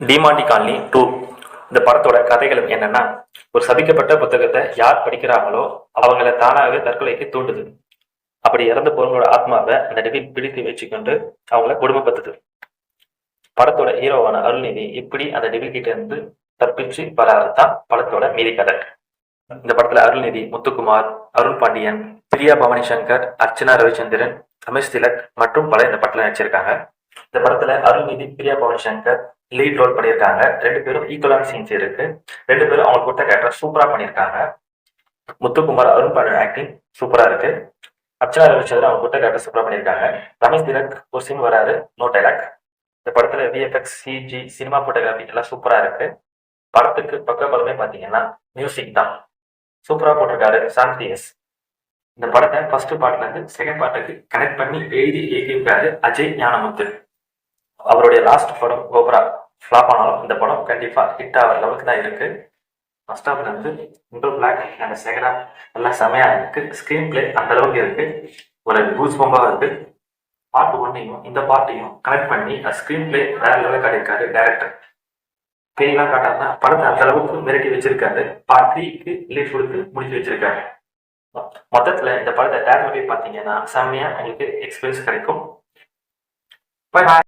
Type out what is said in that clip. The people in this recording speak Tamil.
டிமாண்டி காலனி 2 இந்த படத்தோட கதைகளும் என்னன்னா, ஒரு சபிக்கப்பட்ட புத்தகத்தை யார் படிக்கிறாங்களோ அவங்கள தானாகவே தற்கொலைக்கு தூண்டுது. அப்படி இறந்து போறவங்களோட ஆத்மாவை அந்த டெவில் பிடித்து வச்சுக்கொண்டு அவங்கள கொடுமைப்படுத்துது. படத்தோட ஹீரோவான அருள்நிதி இப்படி அந்த டெவில் கிட்ட இருந்து தப்பிச்சு வராதுதான் படத்தோட மீதி கதை. இந்த படத்துல அருள்நிதி, முத்துக்குமார், அருண் பாண்டியன், பிரியா பவானி சங்கர், அர்ச்சனா ரவிச்சந்திரன், ரமேஷ் திலக் மற்றும் பல இந்த படத்துல நடிச்சிருக்காங்க. இந்த படத்துல அருள்நிதி, பிரியா பவானி சங்கர் லீட் ரோல் பண்ணியிருக்காங்க. 2 பேரும் ஈக்குவலான சீன்ஸ் இருக்கு. 2 பேரும் அவங்க கொடுத்த கேரக்டர் சூப்பரா பண்ணியிருக்காங்க. முத்துக்குமார், அருண் பாண்டியன் ஆக்டிங் சூப்பரா இருக்கு. அர்ச்சனா ரவிச்சந்திரன் அவங்க கொடுத்த கேரக்டர் சூப்பரா பண்ணியிருக்காங்க. ரமேஷ் திலக் ஒரு சீன் வராரு, நோ டைலாக். இந்த படத்துல விஎஃப்எக்ஸ், சிஜி, சினிமா போட்டோகிராஃபி எல்லாம் சூப்பரா இருக்கு. படத்துக்கு பக்கபலமே பாத்தீங்கன்னா மியூசிக் தான் சூப்பரா போட்டிருக்காரு சாந்திஎஸ். இந்த படத்தை ஃபர்ஸ்ட் பார்ட்ல இருந்து செகண்ட் பார்ட்டுக்கு கனெக்ட் பண்ணி எழுதி இயக்கியிருக்காரு அஜய் ஞானமுத்து. அவருடைய லாஸ்ட் படம் கோப்ரா ஃபிளாப் ஆனாலும் இந்த படம் கண்டிப்பா ஹிட் ஆகிற லெவலுக்கு தான் இருக்கு. ஃபர்ஸ்ட் ஹாஃப்ல இருந்து இன்டர் பிளாக் அந்த செகண்ட் ஹாஃப் எல்லாம் செமையா இருக்கு. ஸ்கிரீன் பிளே அந்த அளவுக்கு இருக்கு, ஒரு கூஸ் பம்பா இருக்கு. பார்ட் 1ஐயும் இந்த பார்ட்டையும் கனெக்ட் பண்ணி ஸ்கிரீன் பிளே வேற லெவலில் காட்டியிருக்காரு டைரக்டர். பேய்லாம் காட்டாருன்னா படத்தை அந்த அளவுக்கு மிரட்டி வச்சிருக்காரு. பார்ட் 3க்கு லீட் கொடுத்து முடிச்சு வச்சிருக்காரு. மொத்தத்துல இந்த படத்தை தேட்டர்ல போய் பார்த்தீங்கன்னா செம்மையா உங்களுக்கு எக்ஸ்பீரியன்ஸ் கிடைக்கும். Bye bye.